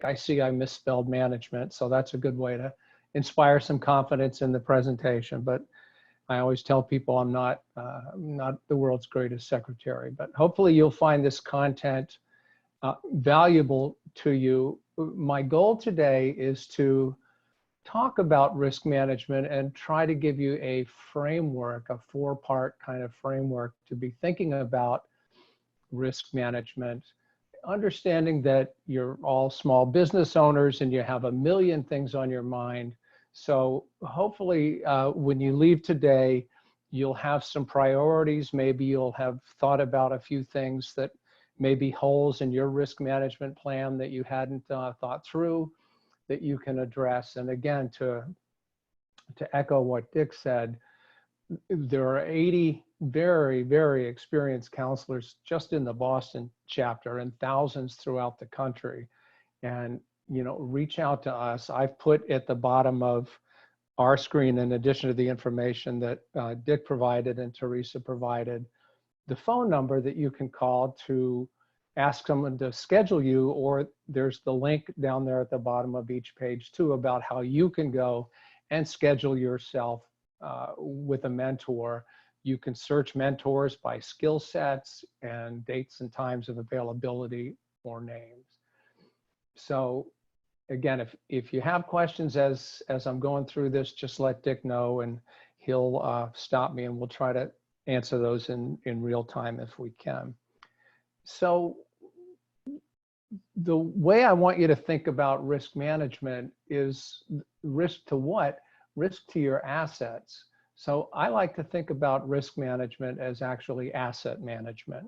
I see I misspelled management, so that's a good way to inspire some confidence in the presentation. But I always tell people I'm not the world's greatest secretary, but hopefully you'll find this content valuable to you. My goal today is to talk about risk management and try to give you a framework, a four-part kind of framework to be thinking about risk management, understanding that you're all small business owners and you have a million things on your mind. So hopefully when you leave today, you'll have some priorities. Maybe you'll have thought about a few things that may be holes in your risk management plan that you hadn't thought through, that you can address. And again, to echo what Dick said, there are 80 very, very experienced counselors just in the Boston chapter and thousands throughout the country. And, you know, reach out to us. I've put at the bottom of our screen, in addition to the information that Dick provided and Teresa provided, the phone number that you can call to ask someone to schedule you, or there's the link down there at the bottom of each page too about how you can go and schedule yourself with a mentor. You can search mentors by skill sets and dates and times of availability or names. So again, if you have questions as I'm going through this, just let Dick know and he'll stop me and we'll try to answer those in real time if we can. So the way I want you to think about risk management is risk to what? Risk to your assets. So I like to think about risk management as actually asset management.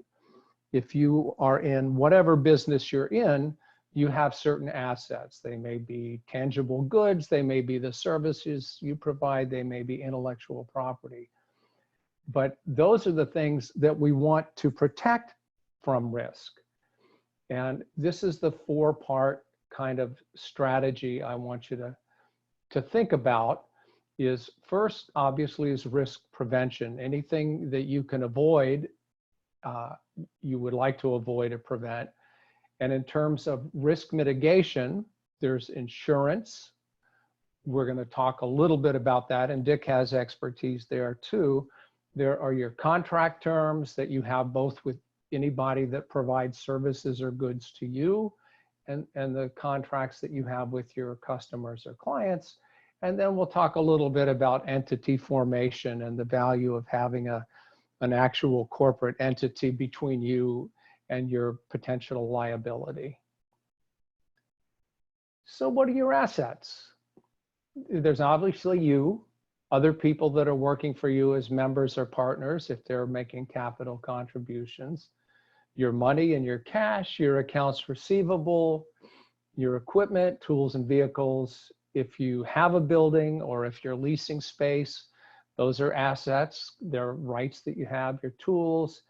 If you are in whatever business you're in, you have certain assets. They may be tangible goods, they may be the services you provide, they may be intellectual property. But those are the things that we want to protect from risk. And this is the four-part kind of strategy I want you to think about. Is first, obviously, is risk prevention. Anything that you can avoid, you would like to avoid or prevent. And in terms of risk mitigation, there's insurance. We're going to talk a little bit about that, and Dick has expertise there too. There are your contract terms that you have both with anybody that provides services or goods to you, and the contracts that you have with your customers or clients. And then we'll talk a little bit about entity formation and the value of having an actual corporate entity between you and your potential liability. So what are your assets? There's obviously you, other people that are working for you as members or partners if they're making capital contributions, your money and your cash, your accounts receivable, your equipment, tools and vehicles. If you have a building or if you're leasing space, those are assets. They're rights that you have, your tools.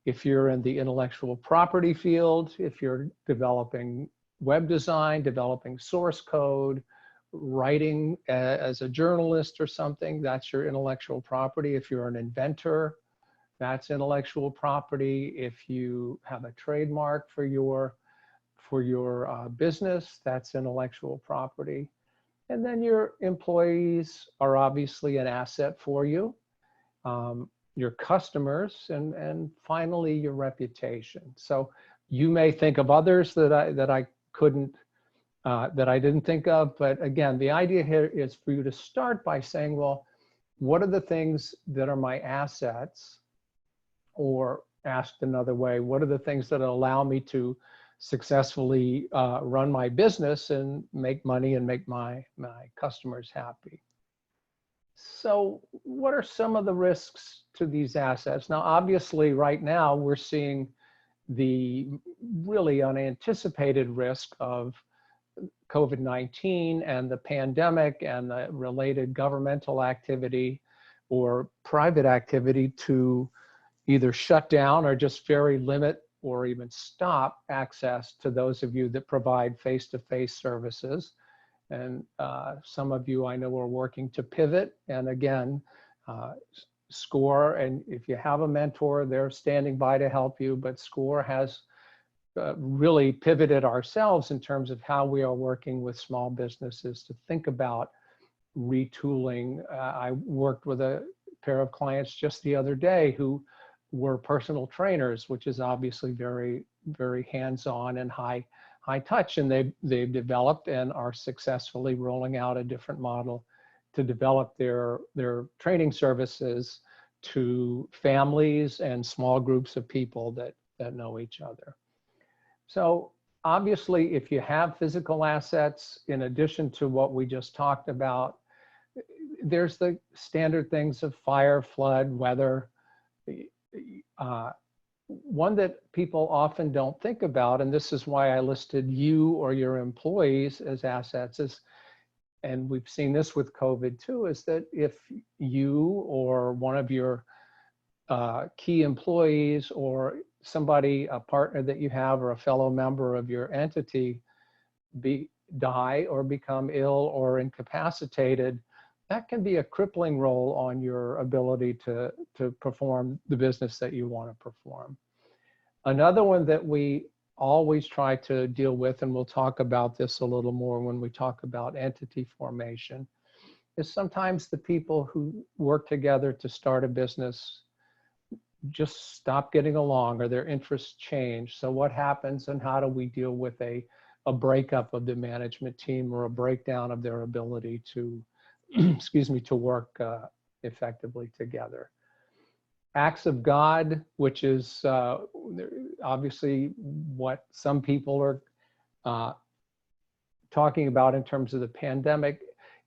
If you're in the intellectual property field, if you're developing web design, developing source code, writing as a journalist or something, that's your intellectual property. If you're an inventor, that's intellectual property. If you have a trademark for your business, that's intellectual property. And then your employees are obviously an asset for you, your customers, and finally your reputation. So you may think of others that I didn't think of, but again, the idea here is for you to start by saying, well, what are the things that are my assets? Or asked another way, what are the things that allow me to successfully run my business and make money and make my customers happy? So what are some of the risks to these assets? Now, obviously, right now, we're seeing the really unanticipated risk of COVID-19 and the pandemic and the related governmental activity or private activity to either shut down or just very limit or even stop access to those of you that provide face-to-face services. And some of you I know are working to pivot. And again, SCORE, and if you have a mentor, they're standing by to help you, but SCORE has really pivoted ourselves in terms of how we are working with small businesses to think about retooling. I worked with a pair of clients just the other day who were personal trainers, which is obviously very, very hands-on and high touch, and they've developed and are successfully rolling out a different model to develop their training services to families and small groups of people that know each other. So obviously, if you have physical assets, in addition to what we just talked about, there's the standard things of fire, flood, weather. One that people often don't think about, and this is why I listed you or your employees as assets, is, and we've seen this with COVID too, is that if you or one of your key employees or somebody, a partner that you have or a fellow member of your entity die or become ill or incapacitated, that can be a crippling role on your ability to perform the business that you want to perform. Another one that we always try to deal with, and we'll talk about this a little more when we talk about entity formation, is sometimes the people who work together to start a business just stop getting along or their interests change. So what happens and how do we deal with a breakup of the management team or a breakdown of their ability to, excuse me, to work effectively together? Acts of God, which is obviously what some people are talking about in terms of the pandemic.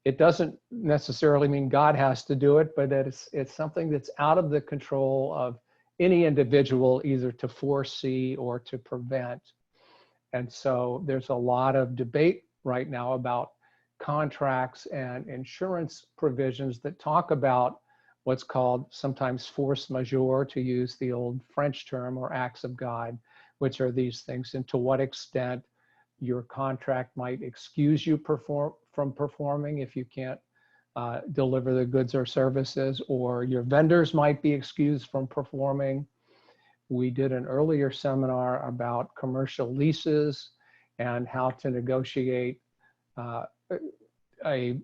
It doesn't necessarily mean God has to do it, but it's something that's out of the control of any individual, either to foresee or to prevent. And so there's a lot of debate right now about contracts and insurance provisions that talk about what's called sometimes force majeure, to use the old French term, or acts of God, which are these things, and to what extent your contract might excuse you from performing if you can't deliver the goods or services, or your vendors might be excused from performing. We did an earlier seminar about commercial leases and how to negotiate a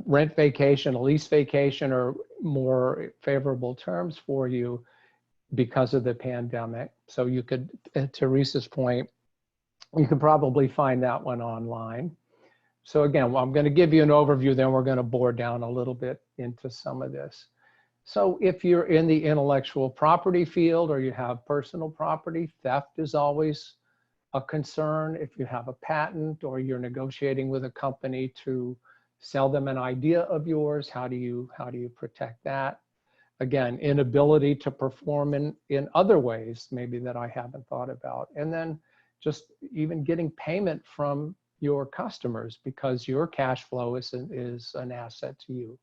rent vacation, a lease vacation, or more favorable terms for you because of the pandemic. So you could, to Teresa's point, you can probably find that one online. So again, I'm going to give you an overview, then we're going to bore down a little bit into some of this. So if you're in the intellectual property field or you have personal property, theft is always a concern. If you have a patent or you're negotiating with a company to sell them an idea of yours, how do you protect that? Again, inability to perform in other ways maybe that I haven't thought about. And then just even getting payment from your customers, because your cash flow is an asset to you.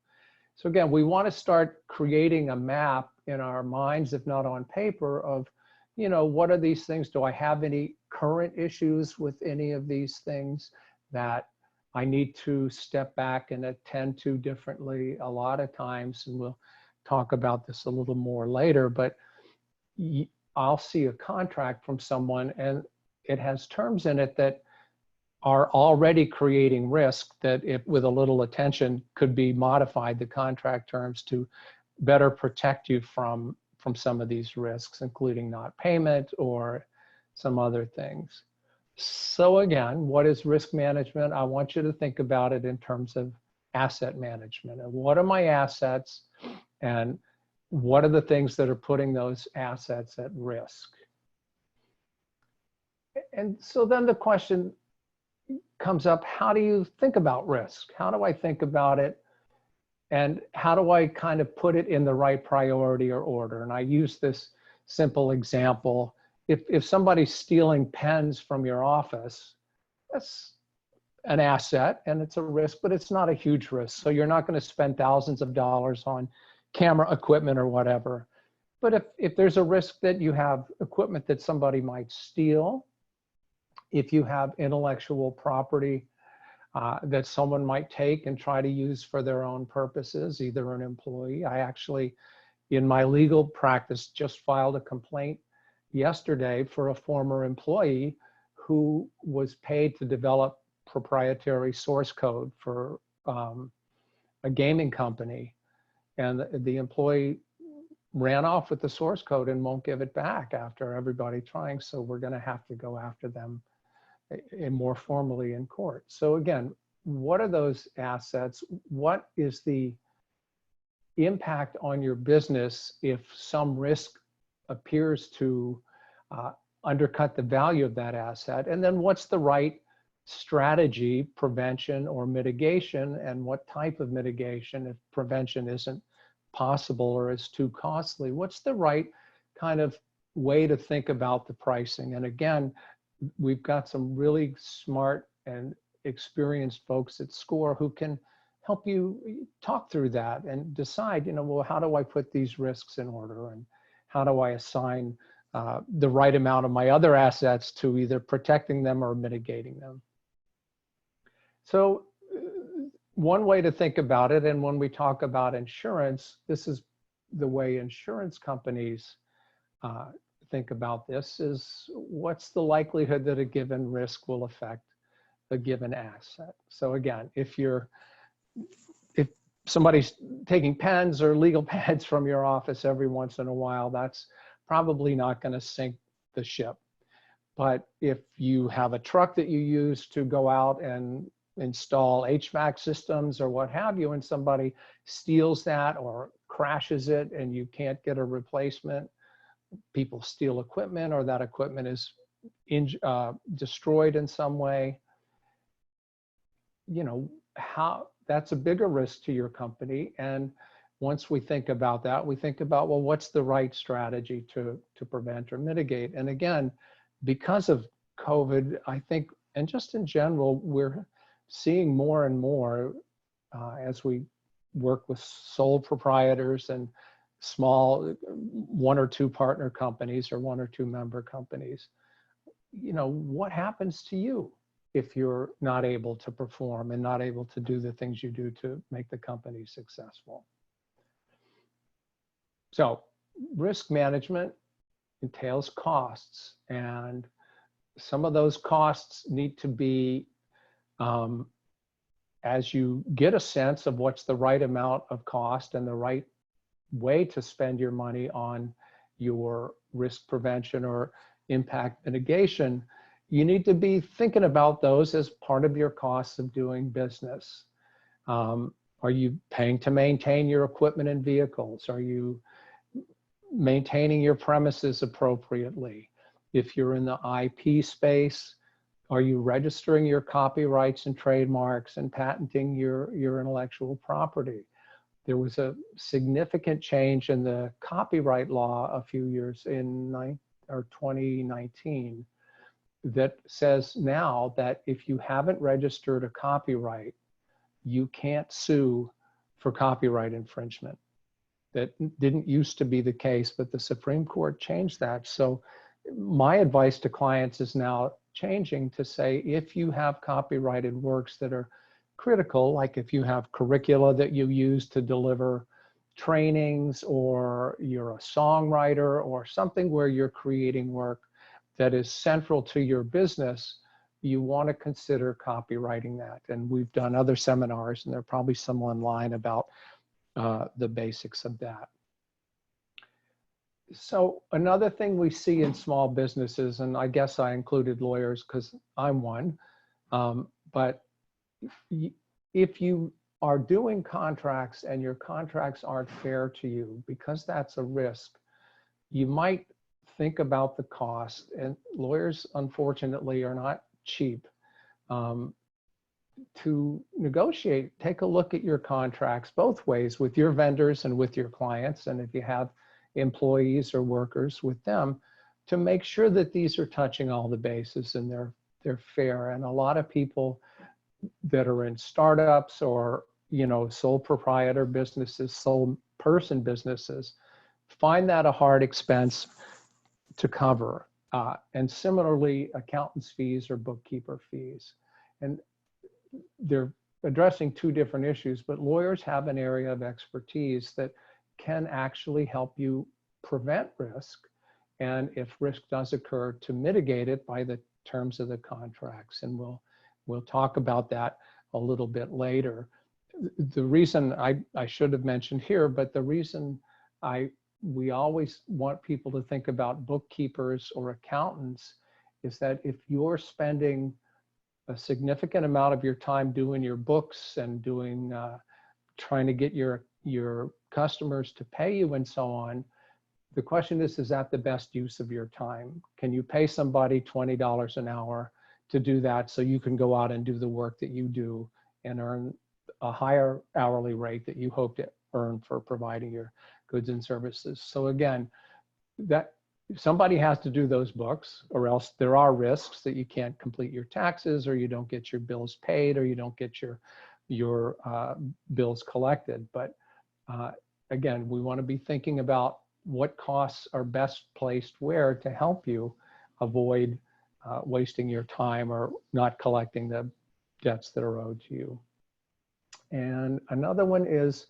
So again, we want to start creating a map in our minds, if not on paper, of, you know, what are these things? Do I have any current issues with any of these things that I need to step back and attend to differently a lot of times? And we'll talk about this a little more later, but I'll see a contract from someone and it has terms in it that are already creating risk that, if with a little attention, could be modified, the contract terms, to better protect you from some of these risks, including not payment or some other things. So again, what is risk management? I want you to think about it in terms of asset management. And what are my assets, and what are the things that are putting those assets at risk? And so then the question comes up, how do you think about risk? How do I think about it? And how do I kind of put it in the right priority or order? And I use this simple example. If somebody's stealing pens from your office, that's an asset and it's a risk, but it's not a huge risk. So you're not going to spend thousands of dollars on camera equipment or whatever. But if there's a risk that you have equipment that somebody might steal, if you have intellectual property that someone might take and try to use for their own purposes, either an employee. I actually, in my legal practice, just filed a complaint yesterday for a former employee who was paid to develop proprietary source code for a gaming company. And the employee ran off with the source code and won't give it back after everybody trying. So we're going to have to go after them more formally in court. So again, what are those assets? What is the impact on your business if some risk appears to undercut the value of that asset? And then what's the right strategy, prevention or mitigation, and what type of mitigation if prevention isn't possible or is too costly? What's the right kind of way to think about the pricing? And again, we've got some really smart and experienced folks at SCOR who can help you talk through that and decide, well, how do I put these risks in order, and how do I assign the right amount of my other assets to either protecting them or mitigating them? So one way to think about it, and when we talk about insurance, this is the way insurance companies think about this, is what's the likelihood that a given risk will affect a given asset? So again, if somebody's taking pens or legal pads from your office every once in a while, that's probably not going to sink the ship. But if you have a truck that you use to go out and install HVAC systems or what have you, and somebody steals that or crashes it and you can't get a replacement, people steal equipment or that equipment is destroyed in some way, how that's a bigger risk to your company. And once we think about that, we think about, well, what's the right strategy to prevent or mitigate? And again, because of COVID, I think, and just in general, we're seeing more and more as we work with sole proprietors and small 1 or 2 partner companies or 1 or 2 member companies, what happens to you if you're not able to perform and not able to do the things you do to make the company successful? So risk management entails costs, and some of those costs need to be, as you get a sense of what's the right amount of cost and the right way to spend your money on your risk prevention or impact mitigation, you need to be thinking about those as part of your costs of doing business. Are you paying to maintain your equipment and vehicles? Are you maintaining your premises appropriately? If you're in the IP space, are you registering your copyrights and trademarks and patenting your intellectual property? There was a significant change in the copyright law a few years in 2019 that says now that if you haven't registered a copyright, you can't sue for copyright infringement. That didn't used to be the case, but the Supreme Court changed that. So my advice to clients is now changing to say, if you have copyrighted works that are critical, like if you have curricula that you use to deliver trainings, or you're a songwriter or something where you're creating work that is central to your business, you want to consider copywriting that. And we've done other seminars, and there are probably some online about the basics of that. So another thing we see in small businesses, and I guess I included lawyers because I'm one, but if you are doing contracts and your contracts aren't fair to you, because that's a risk, you might think about the cost. And lawyers, unfortunately, are not cheap. To negotiate, take a look at your contracts both ways, with your vendors and with your clients, and if you have employees or workers, with them, to make sure that these are touching all the bases and they're fair. And a lot of people that are in startups or sole proprietor businesses, sole person businesses, find that a hard expense to cover. And similarly, accountants' fees or bookkeeper fees. And they're addressing 2 different issues, but lawyers have an area of expertise that can actually help you prevent risk and if risk does occur, to mitigate it by the terms of the contracts. And we'll talk about that a little bit later. The reason I should have mentioned here, but the reason we always want people to think about bookkeepers or accountants is that if you're spending a significant amount of your time doing your books and doing trying to get your customers to pay you and so on, the question is that the best use of your time? Can you pay somebody $20 an hour to do that so you can go out and do the work that you do and earn a higher hourly rate that you hope to earn for providing your goods and services? So again, that somebody has to do those books, or else there are risks that you can't complete your taxes, or you don't get your bills paid, or you don't get your bills collected. But again, we want to be thinking about what costs are best placed where to help you avoid wasting your time or not collecting the debts that are owed to you. And another one is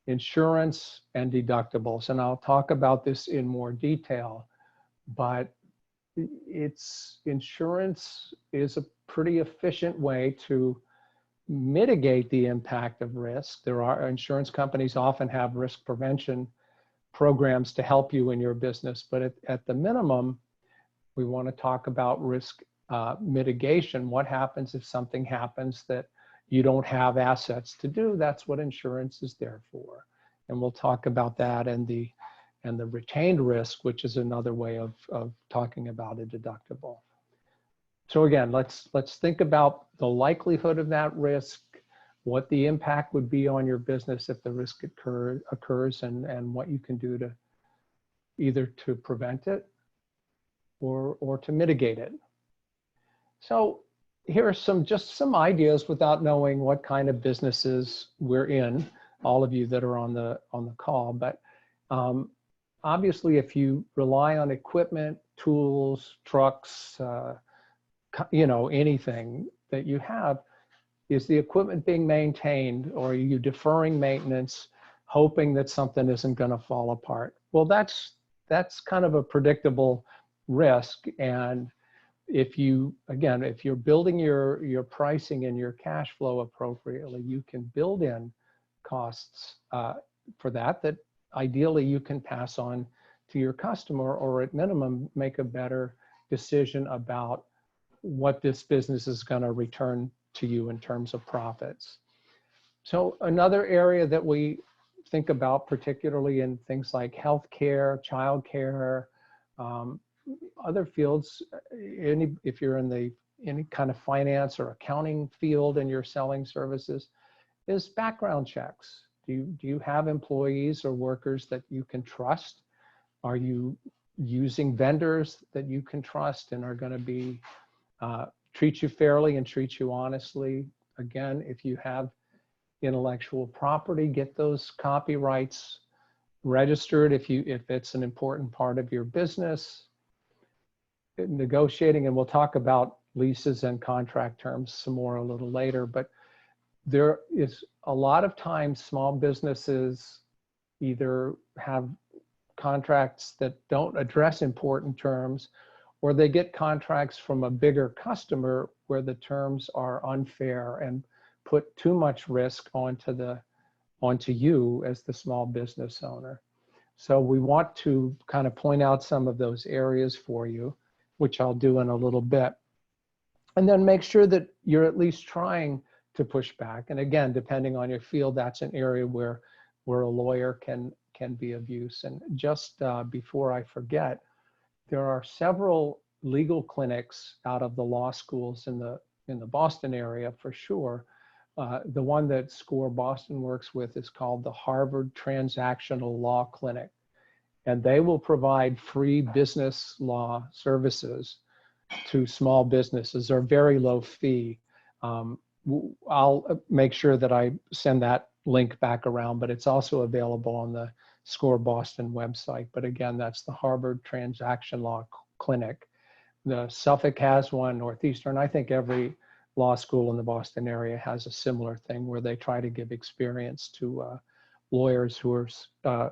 insurance and deductibles. And I'll talk about this in more detail, but insurance is a pretty efficient way to mitigate the impact of risk. Insurance companies often have risk prevention programs to help you in your business, but at the minimum, we want to talk about risk mitigation. What happens if something happens that you don't have assets to do? That's what insurance is there for. And we'll talk about that and the retained risk, which is another way of talking about a deductible. So again, let's think about the likelihood of that risk, what the impact would be on your business if the risk occurs, and what you can do to either to prevent it or to mitigate it. So here are just some ideas without knowing what kind of businesses we're in, all of you that are on the call. But obviously, if you rely on equipment, tools, trucks, anything that you have, is the equipment being maintained, or are you deferring maintenance, hoping that something isn't going to fall apart? Well, that's kind of a predictable risk. And if you're building your pricing and your cash flow appropriately, you can build in costs for that ideally you can pass on to your customer, or at minimum make a better decision about what this business is going to return to you in terms of profits. So another area that we think about, particularly in things like healthcare, childcare, other fields, if you're in any kind of finance or accounting field and you're selling services, is background checks. Do you have employees or workers that you can trust? Are you using vendors that you can trust and are going to be treat you fairly and treat you honestly? Again, if you have intellectual property, get those copyrights registered if it's an important part of your business. Negotiating, and we'll talk about leases and contract terms some more a little later, but there is a lot of times small businesses either have contracts that don't address important terms, or they get contracts from a bigger customer where the terms are unfair and put too much risk onto you as the small business owner. So we want to kind of point out some of those areas for you, which I'll do in a little bit. And then make sure that you're at least trying to push back. And again, depending on your field, that's an area where a lawyer can be of use. And just before I forget, there are several legal clinics out of the law schools in the Boston area for sure. The one that SCORE Boston works with is called the Harvard Transactional Law Clinic, and they will provide free business law services to small businesses, or very low fee. I'll make sure that I send that link back around, but it's also available on the SCORE Boston website. But again, that's the Harvard Transaction Law Clinic. The Suffolk has one, Northeastern. I think every law school in the Boston area has a similar thing where they try to give experience to lawyers who are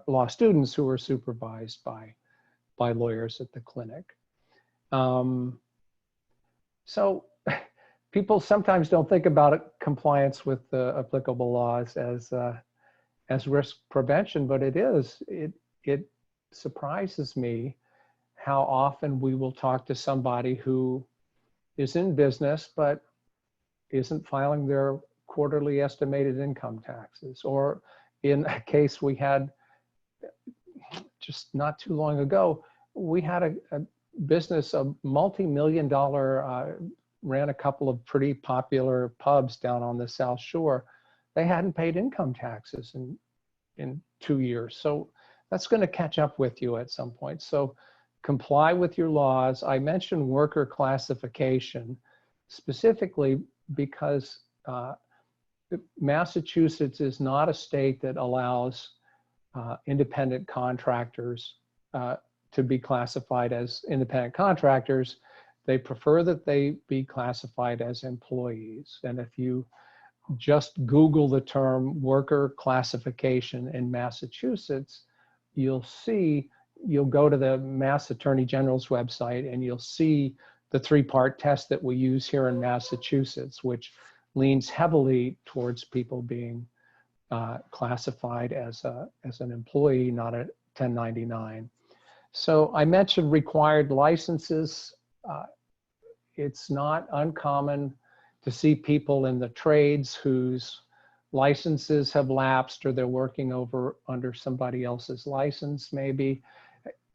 law students who are supervised by by lawyers at the clinic. So people sometimes don't think about it, compliance with the applicable laws as risk prevention, but it is. It surprises me how often we will talk to somebody who is in business but isn't filing their quarterly estimated income taxes. Or in a case we had just not too long ago, we had a business, a multi-million-dollar, ran a couple of pretty popular pubs down on the South Shore. They hadn't paid income taxes in 2 years. So that's going to catch up with you at some point. So comply with your laws. I mentioned worker classification specifically because Massachusetts is not a state that allows independent contractors to be classified as independent contractors. They prefer that they be classified as employees. And if you just Google the term worker classification in Massachusetts, you'll go to the Mass Attorney General's website and you'll see the 3-part test that we use here in Massachusetts, which leans heavily towards people being classified as an employee, not a 1099. So I mentioned required licenses. It's not uncommon to see people in the trades whose licenses have lapsed or they're working under somebody else's license maybe.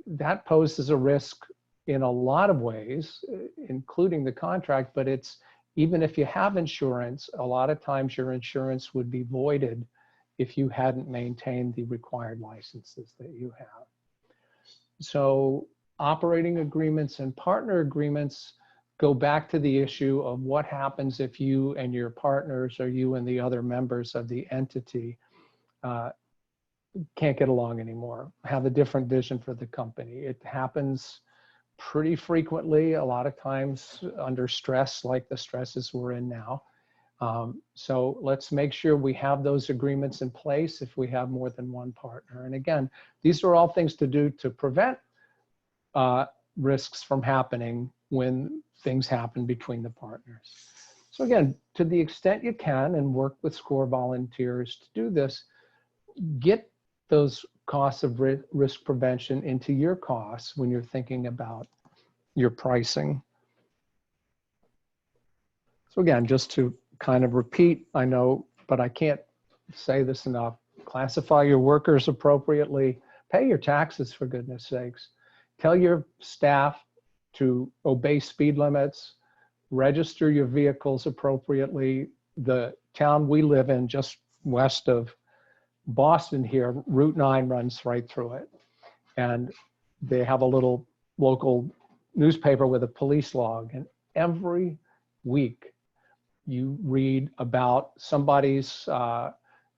That poses a risk in a lot of ways, including the contract, but it's even if you have insurance, a lot of times your insurance would be voided if you hadn't maintained the required licenses that you have. So operating agreements and partner agreements go back to the issue of what happens if you and your partners or you and the other members of the entity can't get along anymore, have a different vision for the company. It happens pretty frequently, a lot of times under stress, like the stresses we're in now. So let's make sure we have those agreements in place if we have more than one partner. And again, these are all things to do to prevent risks from happening when things happen between the partners. So again, to the extent you can and work with SCORE volunteers to do this, get those costs of risk prevention into your costs when you're thinking about your pricing. So again, just to kind of repeat, I know, but I can't say this enough, classify your workers appropriately, pay your taxes for goodness sakes, tell your staff to obey speed limits, register your vehicles appropriately. The town we live in, just west of Boston here, Route 9 runs right through it. And they have a little local newspaper with a police log. And every week you read about somebody's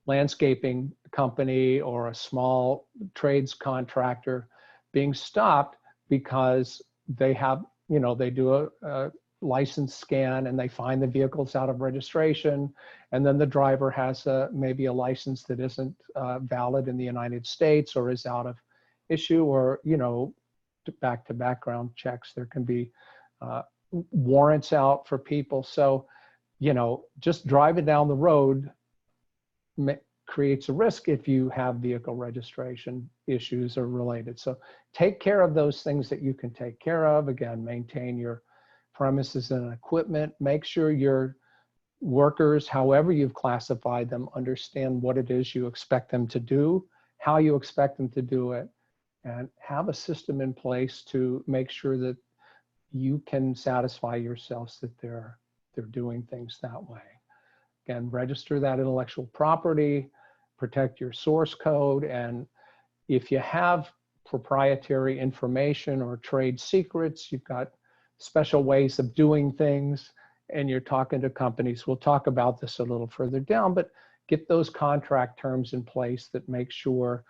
landscaping company or a small trades contractor being stopped because they have, they do a license scan and they find the vehicles out of registration, and then the driver has maybe a license that isn't valid in the United States or is out of issue, or back to background checks. There can be warrants out for people. So just driving down the road creates a risk if you have vehicle registration issues or related. So take care of those things that you can take care of. Again, maintain your premises and equipment. Make sure your workers, however you've classified them, understand what it is you expect them to do, how you expect them to do it, and have a system in place to make sure that you can satisfy yourselves that they're doing things that way. Again, register that intellectual property, protect your source code, and if you have proprietary information or trade secrets, you've got special ways of doing things, and you're talking to companies. We'll talk about this a little further down, but get those contract terms in place that make sure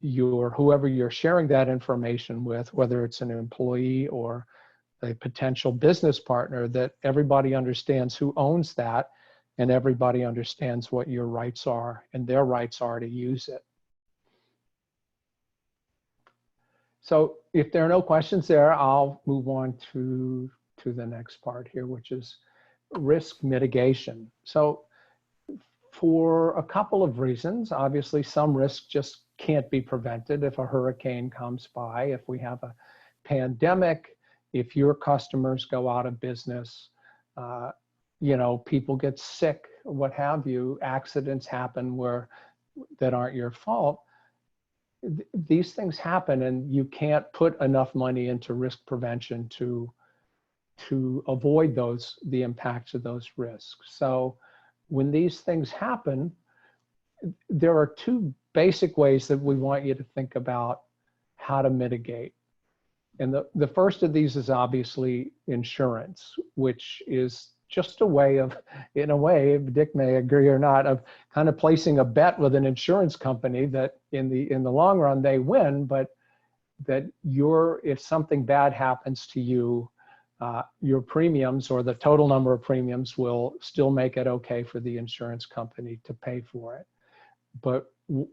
whoever you're sharing that information with, whether it's an employee or a potential business partner, that everybody understands who owns that and everybody understands what your rights are and their rights are to use it. So if there are no questions there, I'll move on to the next part here, which is risk mitigation. So for a couple of reasons, obviously some risks just can't be prevented. If a hurricane comes by, if we have a pandemic, if your customers go out of business, you know, people get sick, what have you, accidents happen that aren't your fault. These things happen, and you can't put enough money into risk prevention to avoid the impacts of those risks. So when these things happen, there are two basic ways that we want you to think about how to mitigate. And the first of these is obviously insurance, which is just a way of, in a way, Dick may agree or not, of kind of placing a bet with an insurance company that in the long run they win, but that if something bad happens to you, your premiums or the total number of premiums will still make it okay for the insurance company to pay for it. But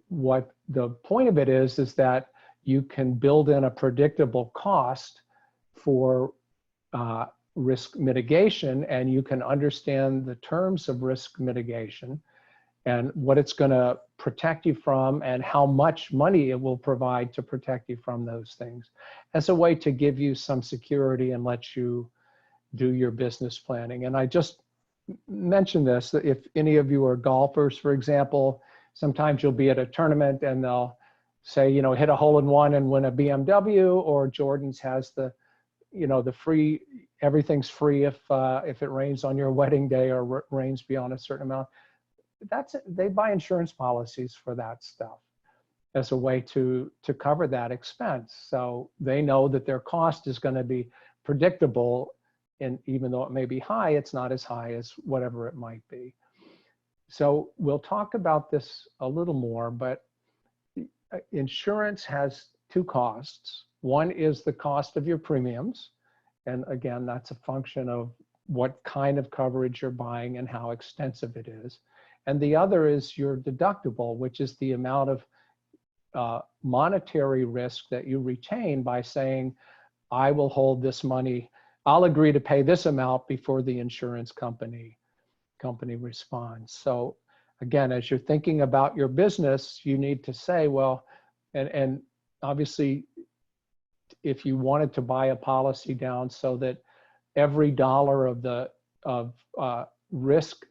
what the point of it is that you can build in a predictable cost for risk mitigation, and you can understand the terms of risk mitigation and what it's going to protect you from and how much money it will provide to protect you from those things, as a way to give you some security and let you do your business planning. And I just mentioned this, that if any of you are golfers, for example, sometimes you'll be at a tournament and they'll say, you know, hit a hole in one and win a BMW, or Jordan's has the, you know, the free, everything's free if it rains on your wedding day or rains beyond a certain amount. They buy insurance policies for that stuff as a way to cover that expense. So they know that their cost is going to be predictable, and even though it may be high, it's not as high as whatever it might be. So we'll talk about this a little more, but insurance has two costs. One is the cost of your premiums. And again, that's a function of what kind of coverage you're buying and how extensive it is. And the other is your deductible, which is the amount of monetary risk that you retain by saying, I will hold this money, I'll agree to pay this amount before the insurance company responds. So again, as you're thinking about your business, you need to say, well, and obviously, if you wanted to buy a policy down so that every dollar of risk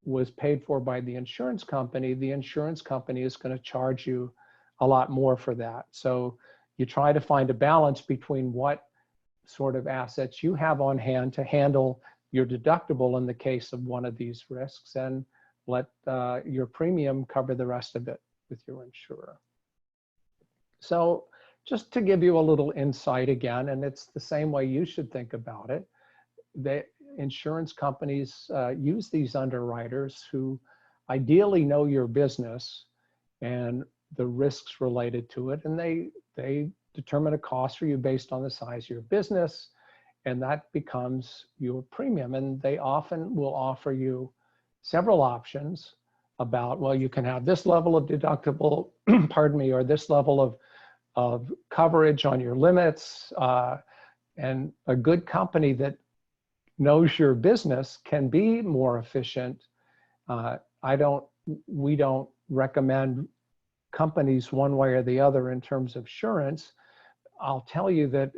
was paid for by the insurance company is going to charge you a lot more for that. So you try to find a balance between what sort of assets you have on hand to handle your deductible in the case of one of these risks, and let your premium cover the rest of it with your insurer. So just to give you a little insight again, and it's the same way you should think about it, the insurance companies use these underwriters who ideally know your business and the risks related to it, and they determine a cost for you based on the size of your business, and that becomes your premium. And they often will offer you several options about, well, you can have this level of deductible, pardon me, or this level of coverage on your limits. And a good company that knows your business can be more efficient. We don't recommend companies one way or the other in terms of insurance. I'll tell you that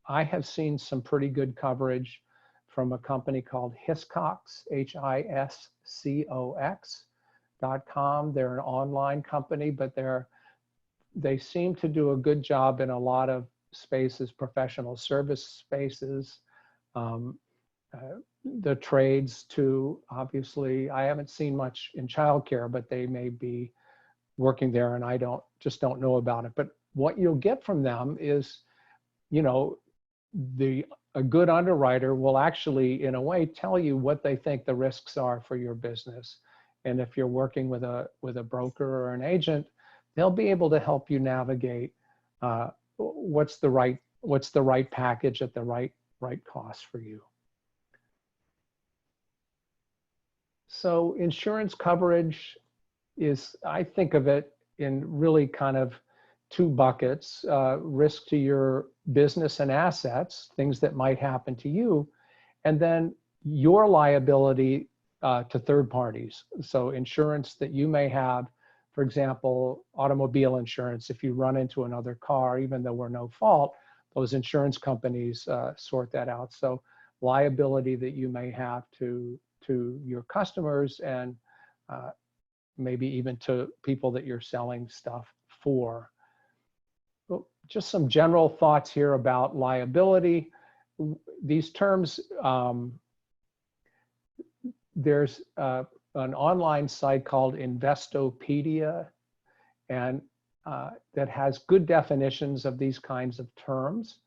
I have seen some pretty good coverage from a company called Hiscox, HISCOX.com. They're an online company, but they seem to do a good job in a lot of spaces, professional service spaces, the trades too. Obviously, I haven't seen much in childcare, but they may be working there, and I just don't know about it. But what you'll get from them is, you know, a good underwriter will actually, in a way, tell you what they think the risks are for your business. And if you're working with a broker or an agent, they'll be able to help you navigate what's the right package at the right cost for you. So insurance coverage is, I think of it in really kind of two buckets: risk to your business and assets, things that might happen to you, and then your liability to third parties. So insurance that you may have, for example, automobile insurance. If you run into another car, even though we're no fault, those insurance companies sort that out. So liability that you may have to your customers, and maybe even to people that you're selling stuff for. Well, just some general thoughts here about liability. These terms, there's an online site called Investopedia, and that has good definitions of these kinds of terms.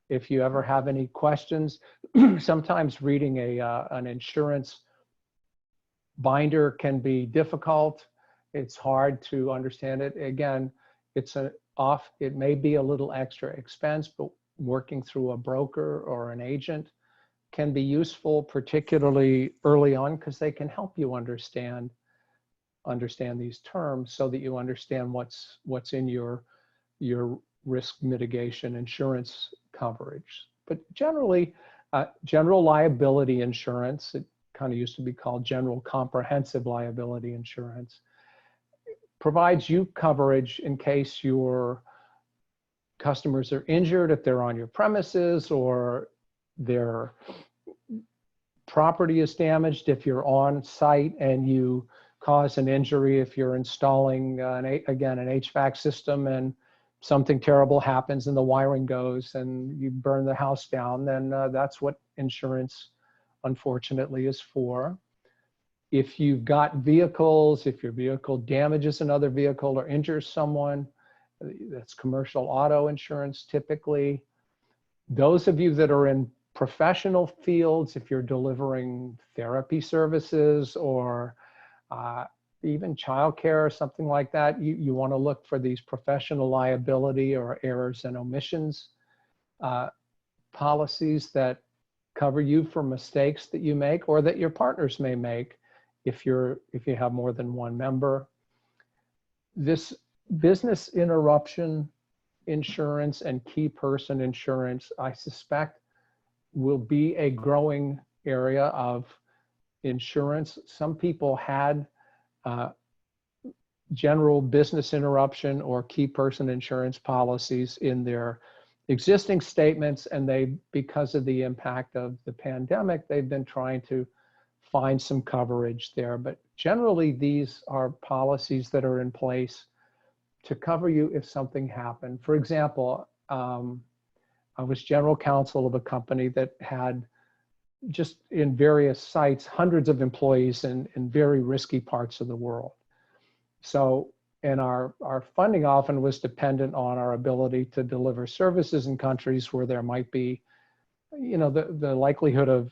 If you ever have any questions, sometimes reading an insurance binder can be difficult. It's hard to understand it. Again, it may be a little extra expense, but working through a broker or an agent can be useful, particularly early on, because they can help you understand these terms so that you understand what's in your risk mitigation insurance coverage. But generally, general liability insurance, it kind of used to be called general comprehensive liability insurance, provides you coverage in case your customers are injured, if they're on your premises, or their property is damaged if you're on site and you cause an injury, if you're installing, again, an HVAC system and something terrible happens and the wiring goes and you burn the house down, then that's what insurance, unfortunately, is for. If you've got vehicles, if your vehicle damages another vehicle or injures someone, that's commercial auto insurance typically. Those of you that are in professional fields, if you're delivering therapy services or even childcare or something like that, you want to look for these professional liability or errors and omissions policies that cover you for mistakes that you make or that your partners may make if you have more than one member. This business interruption insurance and key person insurance, I suspect, will be a growing area of insurance. Some people had general business interruption or key person insurance policies in their existing statements, and because of the impact of the pandemic, they've been trying to find some coverage there. But generally, these are policies that are in place to cover you if something happened. For example, I was general counsel of a company that had, just in various sites, hundreds of employees in very risky parts of the world. So, and our funding often was dependent on our ability to deliver services in countries where there might be, the likelihood of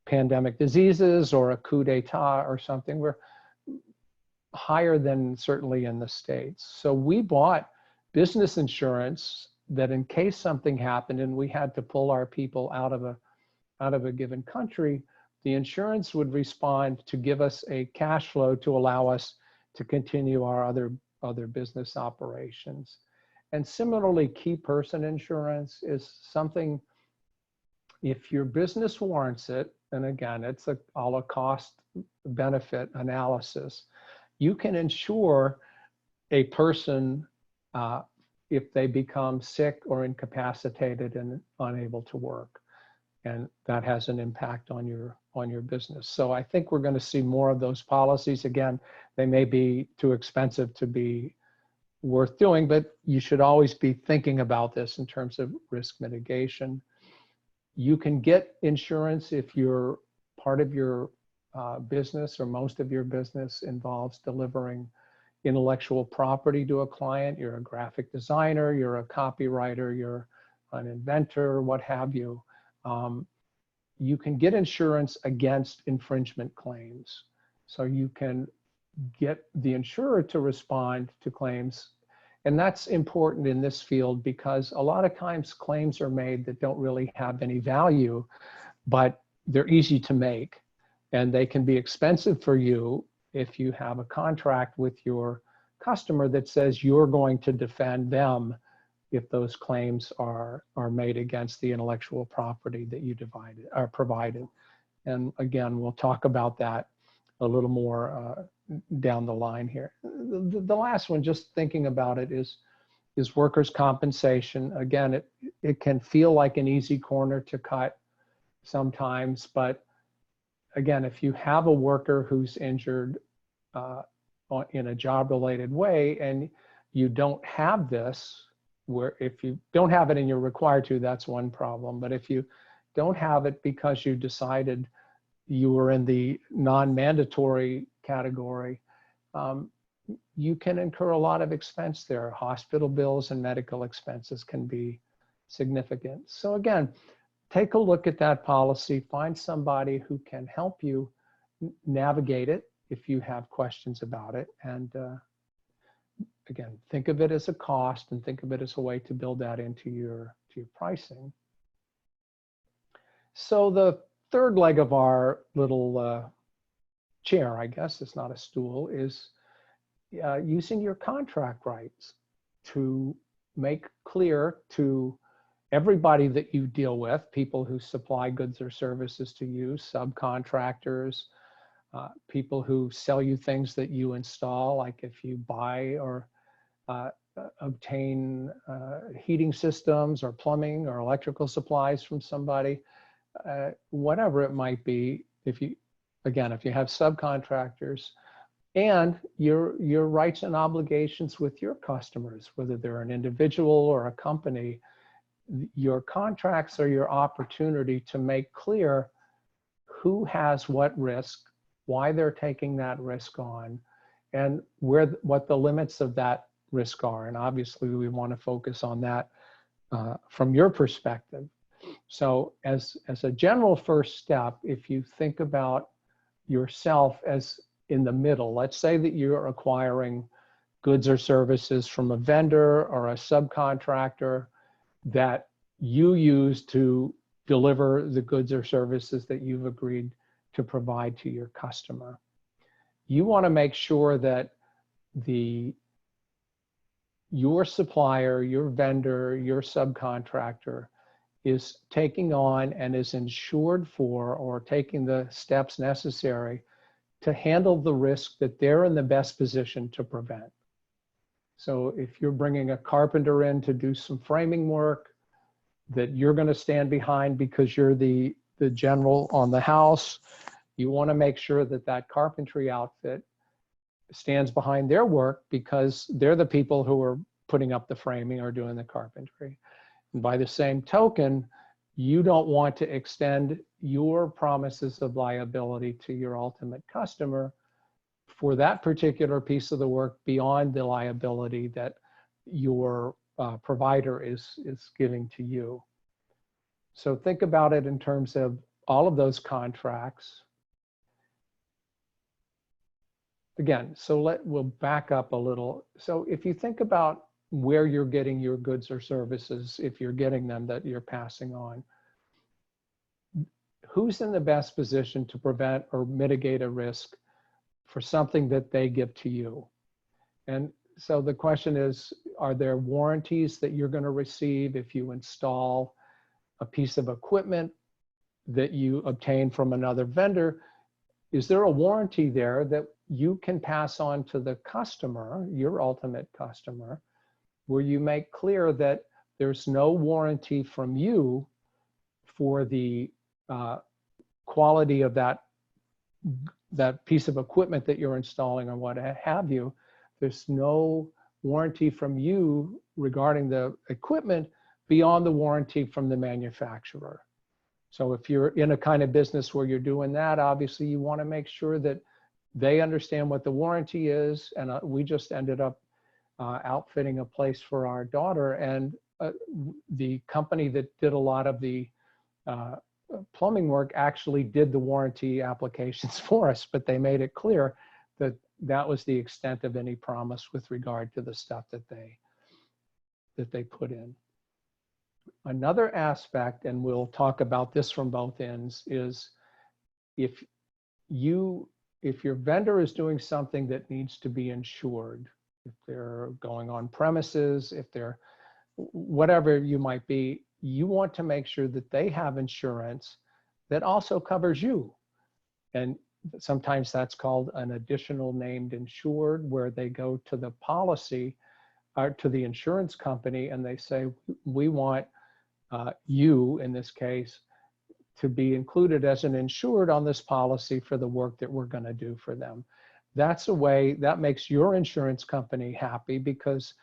pandemic diseases or a coup d'etat or something were higher than certainly in the States. So we bought business insurance that in case something happened and we had to pull our people out of a given country, the insurance would respond to give us a cash flow to allow us to continue our other business operations. And similarly, key person insurance is something, if your business warrants it, and again, it's a la cost benefit analysis, you can insure a person if they become sick or incapacitated and unable to work. And that has an impact on your business. So I think we're going to see more of those policies. Again, they may be too expensive to be worth doing, but you should always be thinking about this in terms of risk mitigation. You can get insurance if you're part of your business or most of your business involves delivering intellectual property to a client. You're a graphic designer, you're a copywriter, you're an inventor, what have you. You can get insurance against infringement claims. So you can get the insurer to respond to claims. And that's important in this field because a lot of times claims are made that don't really have any value, but they're easy to make. And they can be expensive for you if you have a contract with your customer that says you're going to defend them if those claims are made against the intellectual property that you provided. And again, we'll talk about that a little more down the line here. The last one, just thinking about it, is workers' compensation. Again, it can feel like an easy corner to cut sometimes, but again, if you have a worker who's injured in a job-related way and you don't have this, where if you don't have it and you're required to, that's one problem. But if you don't have it because you decided you were in the non-mandatory category, you can incur a lot of expense there. Hospital bills and medical expenses can be significant. So again, take a look at that policy, find somebody who can help you navigate it if you have questions about it. And again, think of it as a cost and think of it as a way to build that into your pricing. So the third leg of our little chair, I guess it's not a stool, is using your contract rights to make clear to everybody that you deal with, people who supply goods or services to you, subcontractors, people who sell you things that you install, like if you buy or obtain heating systems or plumbing or electrical supplies from somebody, whatever it might be. If you have subcontractors, and your rights and obligations with your customers, whether they're an individual or a company, your contracts are your opportunity to make clear who has what risk, why they're taking that risk on, and what the limits of that risk are. And obviously we want to focus on that from your perspective. So as a general first step, if you think about yourself as in the middle, let's say that you're acquiring goods or services from a vendor or a subcontractor that you use to deliver the goods or services that you've agreed to provide to your customer. You want to make sure that your supplier, your vendor, your subcontractor is taking on and is insured for, or taking the steps necessary to handle the risk that they're in the best position to prevent. So if you're bringing a carpenter in to do some framing work that you're going to stand behind because you're the general on the house, you want to make sure that that carpentry outfit stands behind their work because they're the people who are putting up the framing or doing the carpentry. And by the same token, you don't want to extend your promises of liability to your ultimate customer for that particular piece of the work beyond the liability that your provider is giving to you. So think about it in terms of all of those contracts. Again, so we'll back up a little. So if you think about where you're getting your goods or services, if you're getting them that you're passing on, who's in the best position to prevent or mitigate a risk for something that they give to you? And so the question is, are there warranties that you're going to receive if you install a piece of equipment that you obtain from another vendor? Is there a warranty there that you can pass on to the customer, your ultimate customer, where you make clear that there's no warranty from you for the quality of that piece of equipment that you're installing or what have you? There's no warranty from you regarding the equipment beyond the warranty from the manufacturer. So if you're in a kind of business where you're doing that, obviously you want to make sure that they understand what the warranty is. And we just ended up outfitting a place for our daughter, and the company that did a lot of the plumbing work actually did the warranty applications for us, but they made it clear that that was the extent of any promise with regard to the stuff that they put in. Another aspect, and we'll talk about this from both ends, is if your vendor is doing something that needs to be insured, if they're going on premises, if they're whatever you might be, you want to make sure that they have insurance that also covers you. And sometimes that's called an additional named insured, where they go to the policy or to the insurance company and they say, we want you, in this case, to be included as an insured on this policy for the work that we're going to do for them. That's a way that makes your insurance company happy, because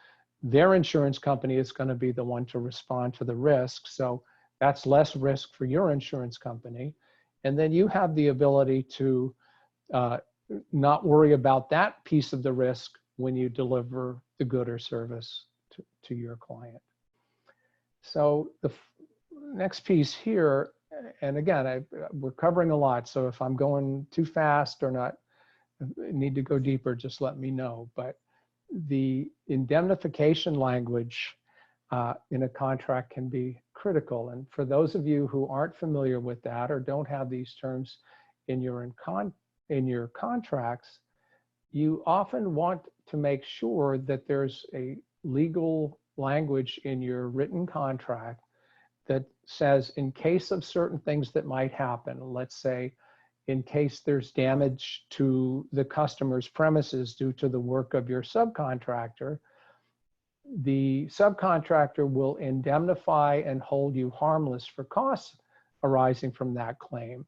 their insurance company is going to be the one to respond to the risk. So that's less risk for your insurance company. And then you have the ability to not worry about that piece of the risk when you deliver the good or service to your client. So the next piece here, and again, we're covering a lot, so if I'm going too fast or not, need to go deeper, just let me know. But the indemnification language in a contract can be critical. And for those of you who aren't familiar with that or don't have these terms in your contracts, you often want to make sure that there's a legal language in your written contract that says, in case of certain things that might happen, let's say in case there's damage to the customer's premises due to the work of your subcontractor, the subcontractor will indemnify and hold you harmless for costs arising from that claim.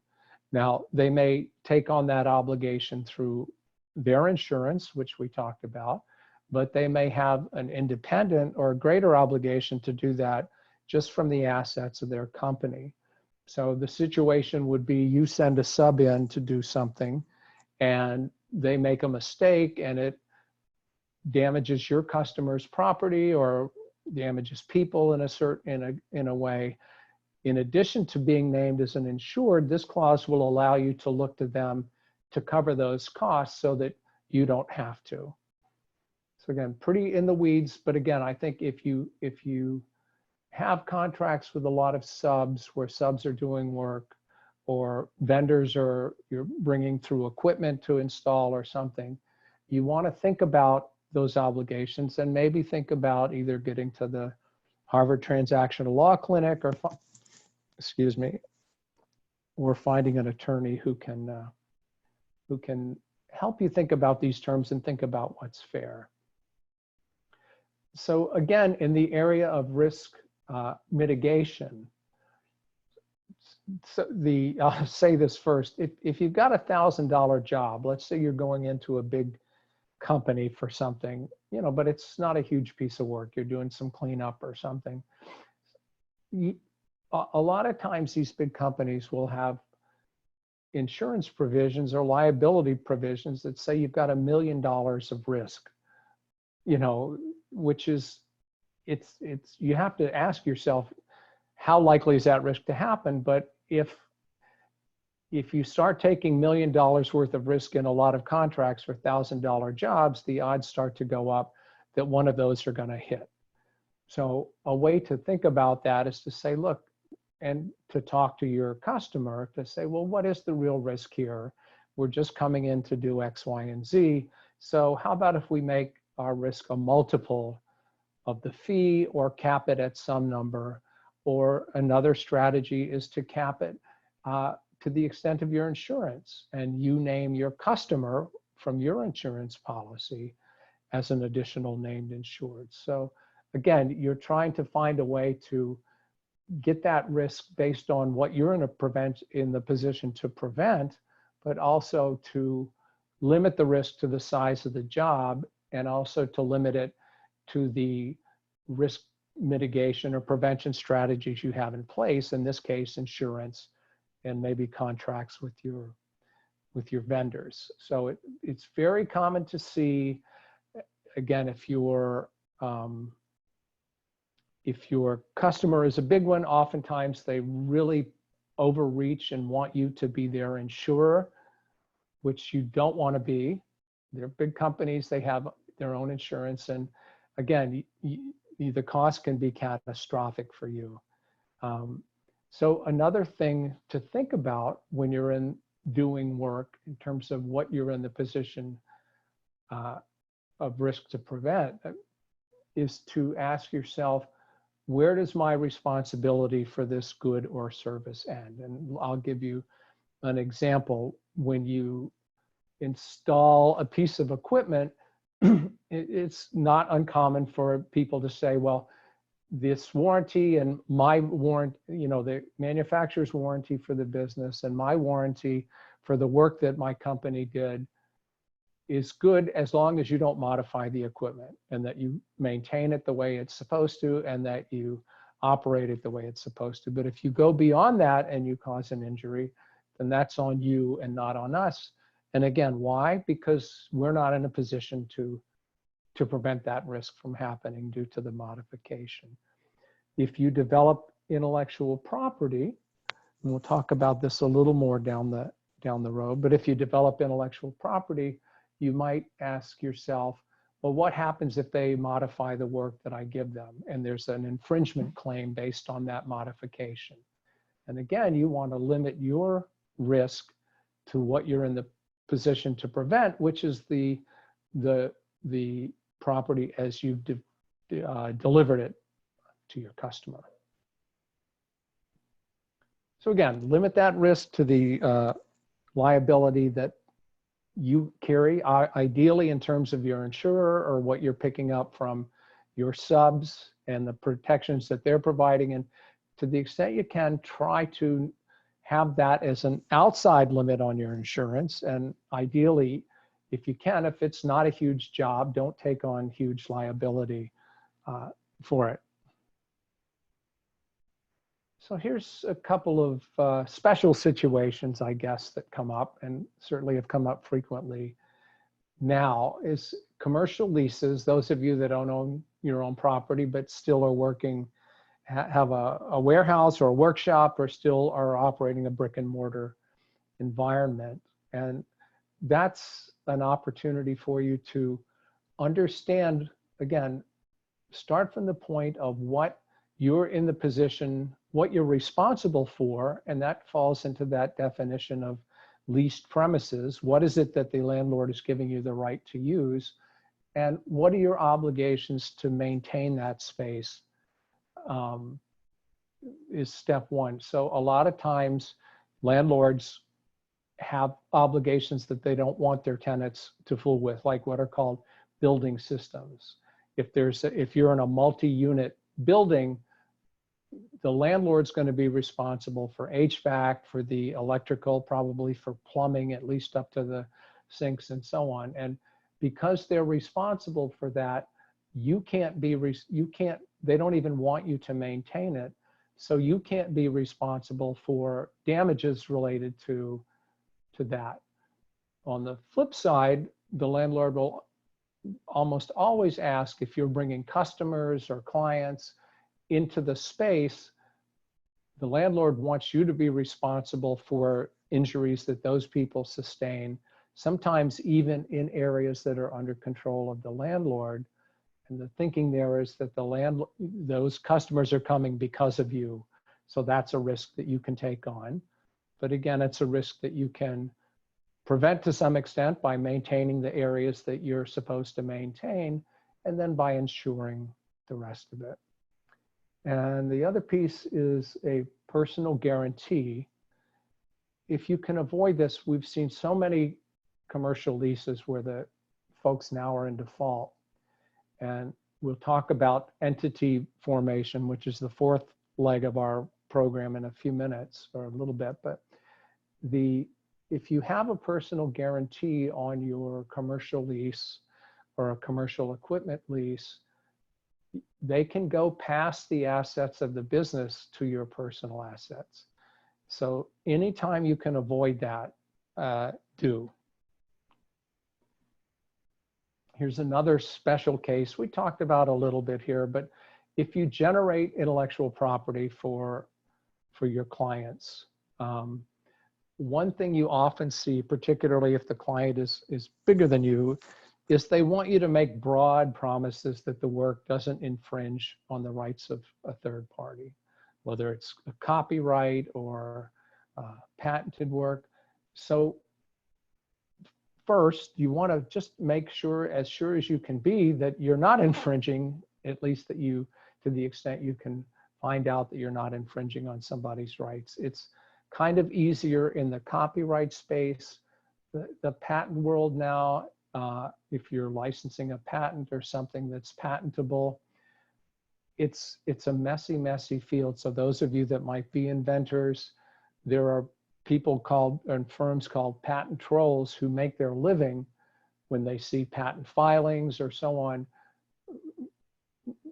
Now, they may take on that obligation through their insurance, which we talked about, but they may have an independent or a greater obligation to do that just from the assets of their company. So the situation would be, you send a sub in to do something and they make a mistake and it damages your customer's property or damages people in a way. In addition to being named as an insured, this clause will allow you to look to them to cover those costs so that you don't have to. So again, pretty in the weeds, but again, I think if you have contracts with a lot of subs, where subs are doing work or vendors you're bringing through equipment to install or something, you want to think about those obligations and maybe think about either getting to the Harvard Transactional Law Clinic or, excuse me, or finding an attorney who can help you think about these terms and think about what's fair. So again, in the area of risk mitigation, so I'll say this first, if you've got $1,000 job, let's say you're going into a big company for something, but it's not a huge piece of work, you're doing some cleanup or something. A lot of times these big companies will have insurance provisions or liability provisions that say you've got $1 million of risk, which is, you have to ask yourself, how likely is that risk to happen? But if you start taking $1 million worth of risk in a lot of contracts for $1,000 jobs, the odds start to go up that one of those are going to hit. So a way to think about that is to say, look, and to talk to your customer to say, well, what is the real risk here? We're just coming in to do X, Y, and Z. So how about if we make our risk a multiple of the fee or cap it at some number? Or another strategy is to cap it to the extent of your insurance, and you name your customer from your insurance policy as an additional named insured. So again, you're trying to find a way to get that risk based on what you're in the position to prevent, but also to limit the risk to the size of the job, and also to limit it to the risk mitigation or prevention strategies you have in place, in this case, insurance, and maybe contracts with your vendors. So it's very common to see, again, if your customer is a big one, oftentimes they really overreach and want you to be their insurer, which you don't want to be. They're big companies, they have their own insurance, and again, the cost can be catastrophic for you. So another thing to think about when you're in doing work in terms of what you're in the position of risk to prevent is to ask yourself, where does my responsibility for this good or service end? And I'll give you an example. When you install a piece of equipment, it's not uncommon for people to say, well, this warranty and my warranty, the manufacturer's warranty for the business and my warranty for the work that my company did is good as long as you don't modify the equipment and that you maintain it the way it's supposed to and that you operate it the way it's supposed to. But if you go beyond that and you cause an injury, then that's on you and not on us. And again, why? Because we're not in a position to prevent that risk from happening due to the modification. If you develop intellectual property, and we'll talk about this a little more down the road, but if you develop intellectual property, you might ask yourself, well, what happens if they modify the work that I give them? And there's an infringement claim based on that modification. And again, you want to limit your risk to what you're in the position to prevent, which is the property as you've delivered it to your customer. So again, limit that risk to the liability that you carry, ideally in terms of your insurer or what you're picking up from your subs and the protections that they're providing. And to the extent you can, try to have that as an outside limit on your insurance. And ideally, if you can, if it's not a huge job, don't take on huge liability for it. So here's a couple of special situations, I guess, that come up and certainly have come up frequently now is commercial leases. Those of you that don't own your own property but still are working, have a warehouse or a workshop or still are operating a brick and mortar environment. And that's an opportunity for you to understand, again, start from the point of what you're in the position, what you're responsible for, and that falls into that definition of leased premises. What is it that the landlord is giving you the right to use? And what are your obligations to maintain that space is step one. So a lot of times landlords have obligations that they don't want their tenants to fool with, like what are called building systems. If you're in a multi-unit building, the landlord's going to be responsible for HVAC, for the electrical, probably for plumbing, at least up to the sinks and so on. And because they're responsible for that, they don't even want you to maintain it. So you can't be responsible for damages related to that. On the flip side, the landlord will almost always ask if you're bringing customers or clients into the space, the landlord wants you to be responsible for injuries that those people sustain, sometimes even in areas that are under control of the landlord. And the thinking there is that those customers are coming because of you. So that's a risk that you can take on. But again, it's a risk that you can prevent to some extent by maintaining the areas that you're supposed to maintain, and then by insuring the rest of it. And the other piece is a personal guarantee. If you can avoid this, we've seen so many commercial leases where the folks now are in default. And we'll talk about entity formation, which is the fourth leg of our program in a few minutes or a little bit. But if you have a personal guarantee on your commercial lease or a commercial equipment lease, they can go past the assets of the business to your personal assets. So anytime you can avoid that, do. Here's another special case we talked about a little bit here, but if you generate intellectual property for your clients, one thing you often see, particularly if the client is bigger than you, is they want you to make broad promises that the work doesn't infringe on the rights of a third party, whether it's a copyright or patented work. So first, you want to just make sure as you can be, that you're not infringing, at least that you, to the extent you can find out that you're not infringing on somebody's rights. It's kind of easier in the copyright space. The patent world now, if you're licensing a patent or something that's patentable, it's a messy field. So those of you that might be inventors, there are people called, and firms called patent trolls, who make their living when they see patent filings or so on,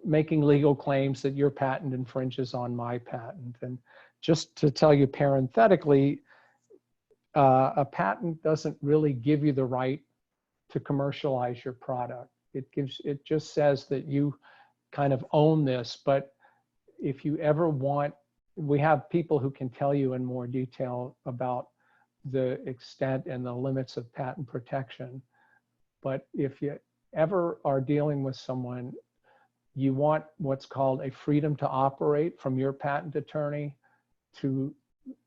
making legal claims that your patent infringes on my patent. And just to tell you parenthetically, a patent doesn't really give you the right to commercialize your product. It just says that you kind of own this. But if you ever want, we have people who can tell you in more detail about the extent and the limits of patent protection. But if you ever are dealing with someone, you want what's called a freedom to operate from your patent attorney,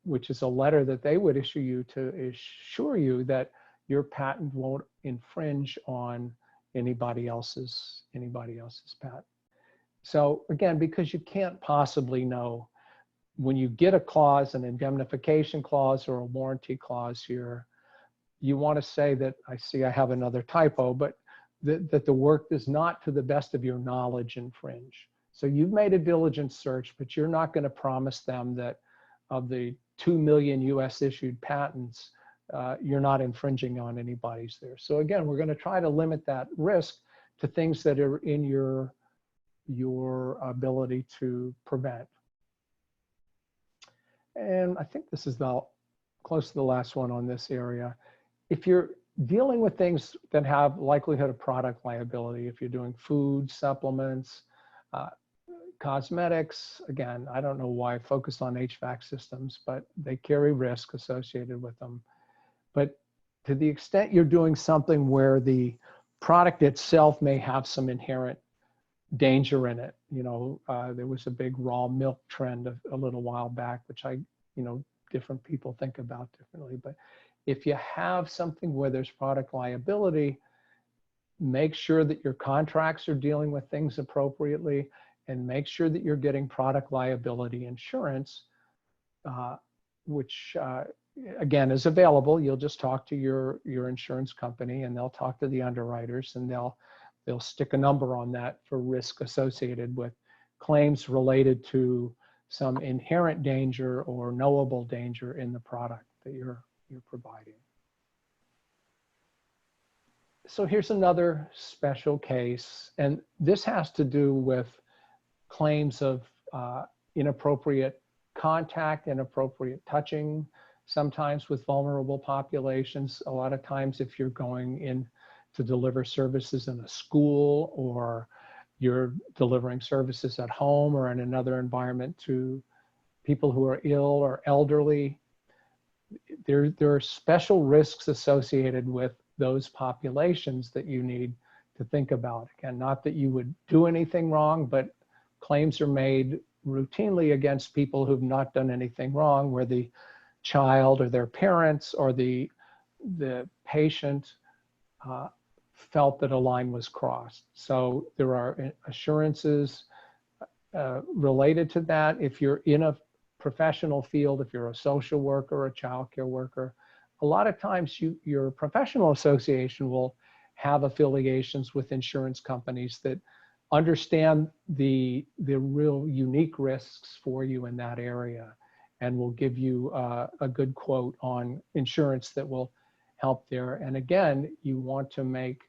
which is a letter that they would issue you to assure you that your patent won't infringe on anybody else's patent. So again, because you can't possibly know, when you get a clause, an indemnification clause or a warranty clause here, you want to say that, I see I have another typo, but that the work does not, to the best of your knowledge, infringe. So you've made a diligent search, but you're not going to promise them that of the 2 million US issued patents, you're not infringing on anybody's there. So again, we're going to try to limit that risk to things that are in your ability to prevent. And I think this is close to the last one on this area. If you're dealing with things that have likelihood of product liability, if you're doing food, supplements, cosmetics, again, I don't know why I focused on HVAC systems, but they carry risk associated with them. But to the extent you're doing something where the product itself may have some inherent danger in it, there was a big raw milk trend a little while back, which different people think about differently. But if you have something where there's product liability, make sure that your contracts are dealing with things appropriately, and make sure that you're getting product liability insurance, which again is available. You'll just talk to your insurance company, and they'll talk to the underwriters, and they'll stick a number on that for risk associated with claims related to some inherent danger or knowable danger in the product that you're providing. So here's another special case, and this has to do with claims of inappropriate contact, inappropriate touching, sometimes with vulnerable populations. A lot of times if you're going in to deliver services in a school, or you're delivering services at home or in another environment to people who are ill or elderly, there are special risks associated with those populations that you need to think about. Again, not that you would do anything wrong, but claims are made routinely against people who've not done anything wrong, where the child or their parents or the patient felt that a line was crossed. So there are assurances related to that. If you're in a professional field, if you're a social worker or a child care worker, a lot of times your professional association will have affiliations with insurance companies that understand the real unique risks for you in that area, and will give you a good quote on insurance that will help there. And again, you want to make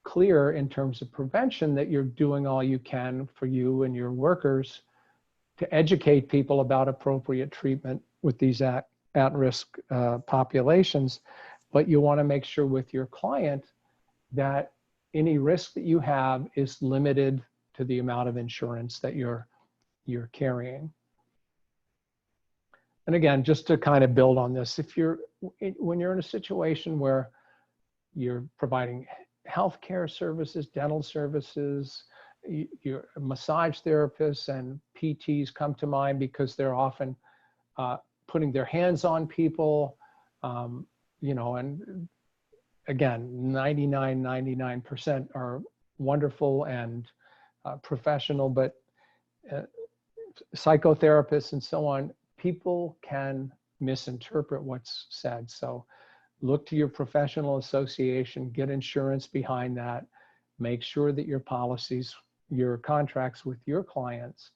clear in terms of prevention that you're doing all you can for you and your workers to educate people about appropriate treatment with these at-risk populations. But you want to make sure with your client that any risk that you have is limited to the amount of insurance that you're carrying. And again, just to kind of build on this, when you're in a situation where you're providing healthcare services, dental services, your massage therapists and PTs come to mind because they're often putting their hands on people, and again, 99% are wonderful and professional, but psychotherapists and so on, people can misinterpret what's said. So look to your professional association, get insurance behind that, make sure that your policies, your contracts with your clients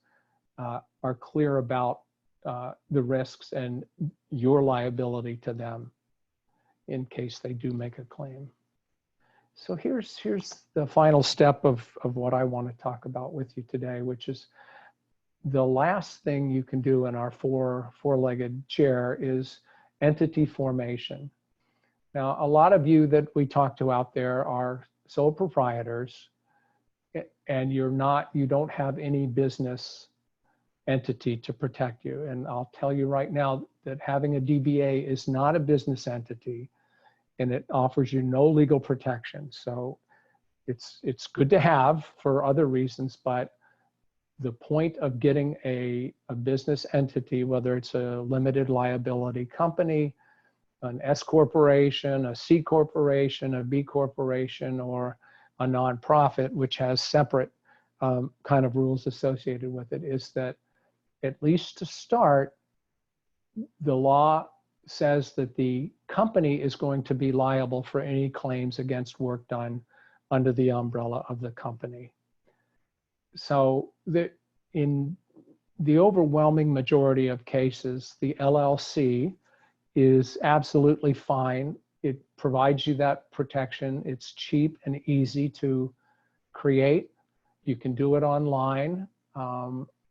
are clear about the risks and your liability to them in case they do make a claim. So here's the final step of what I want to talk about with you today, which is the last thing you can do in our four-legged chair is entity formation. Now, a lot of you that we talk to out there are sole proprietors, and you don't have any business entity to protect you. And I'll tell you right now that having a DBA is not a business entity, and it offers you no legal protection. So it's good to have for other reasons, but the point of getting a business entity, whether it's a limited liability company, an S corporation, a C corporation, a B corporation, or a nonprofit, which has separate kind of rules associated with it, is that at least to start, the law says that the company is going to be liable for any claims against work done under the umbrella of the company. So in the overwhelming majority of cases, the LLC is absolutely fine. It provides you that protection. It's cheap and easy to create. You can do it online.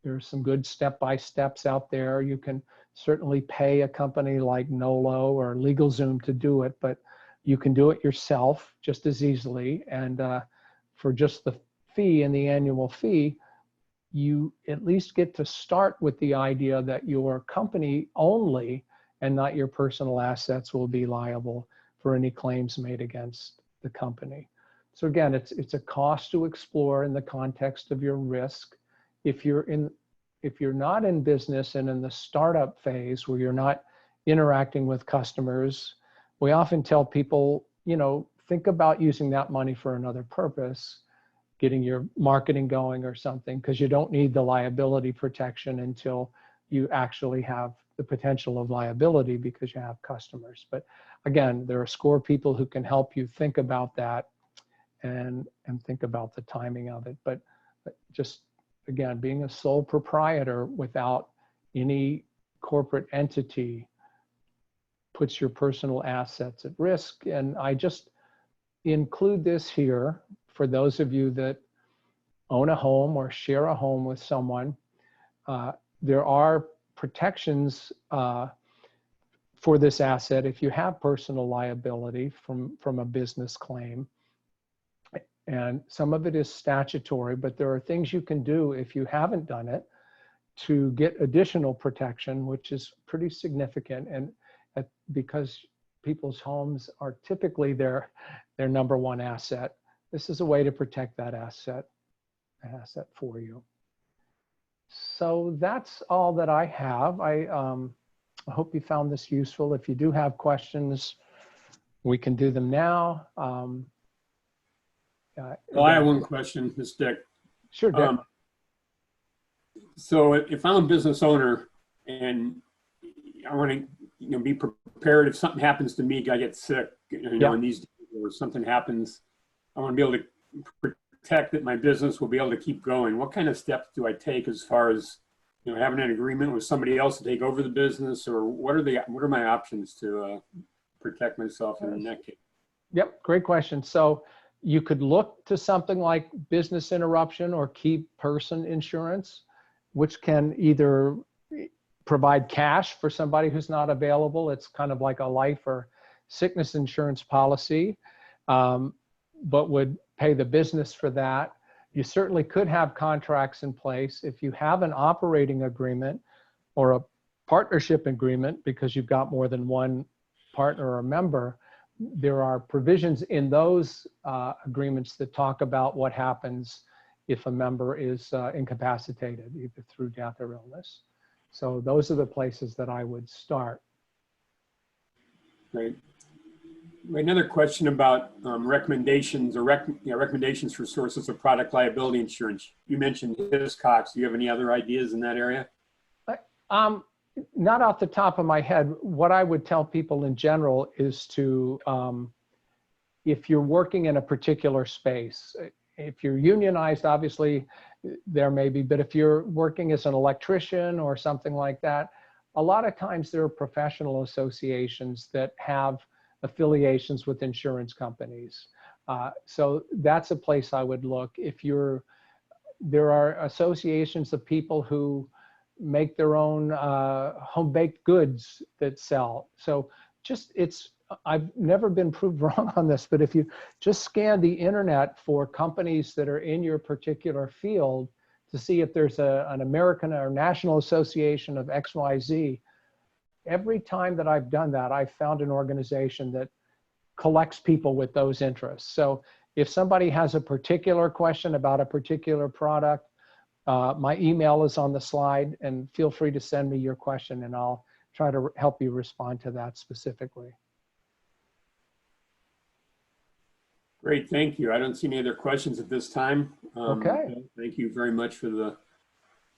There's some good step-by-steps out there. You can certainly pay a company like Nolo or LegalZoom to do it, but you can do it yourself just as easily. And for just the fee and the annual fee, you at least get to start with the idea that your company only and not your personal assets will be liable for any claims made against the company. So again, it's a cost to explore in the context of your risk. If you're not in business and in the startup phase where you're not interacting with customers, we often tell people, think about using that money for another purpose, getting your marketing going or something, because you don't need the liability protection until you actually have the potential of liability because you have customers. But again, there are a score of people who can help you think about that and think about the timing of it. But just, again, being a sole proprietor without any corporate entity puts your personal assets at risk. And I just include this here for those of you that own a home or share a home with someone. There are protections for this asset if you have personal liability from a business claim. And some of it is statutory, but there are things you can do if you haven't done it to get additional protection, which is pretty significant. And because people's homes are typically their number one asset, this is a way to protect that asset for you. So that's all that I have. I hope you found this useful. If you do have questions, we can do them now. Well, I have one question, Ms. Dick. Sure, Dick. So if I'm a business owner and I want to be prepared if something happens to me, I get sick, in these days, or something happens, I want to be able to protect that my business will be able to keep going. What kind of steps do I take as far as having an agreement with somebody else to take over the business, or what are my options to protect myself in that case? Yep, great question. So you could look to something like business interruption or key person insurance, which can either provide cash for somebody who's not available. It's kind of like a life or sickness insurance policy, but would pay the business for that. You certainly could have contracts in place. If you have an operating agreement or a partnership agreement, because you've got more than one partner or member, there are provisions in those agreements that talk about what happens if a member is incapacitated, either through death or illness. So those are the places that I would start. Great. Another question about recommendations or recommendations for sources of product liability insurance. You mentioned Hiscox. Do you have any other ideas in that area? Not off the top of my head. What I would tell people in general is to, if you're working in a particular space, if you're unionized, obviously there may be, but if you're working as an electrician or something like that, a lot of times there are professional associations that have affiliations with insurance companies. So that's a place I would look. There are associations of people who make their own home-baked goods that sell. So I've never been proved wrong on this, but if you just scan the internet for companies that are in your particular field to see if there's an American or National Association of XYZ, every time that I've done that, I've found an organization that collects people with those interests. So if somebody has a particular question about a particular product, my email is on the slide, and feel free to send me your question and I'll try to help you respond to that specifically. Great, thank you. I don't see any other questions at this time. Okay. Thank you very much for the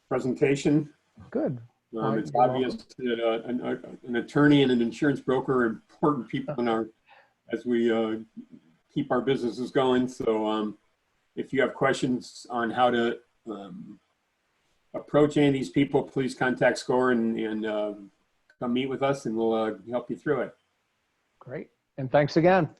presentation. Good. It's obvious that an attorney and an insurance broker are important people in as we keep our businesses going. So if you have questions on how to approach any of these people, please contact SCORE and come meet with us and we'll help you through it. Great. And thanks again.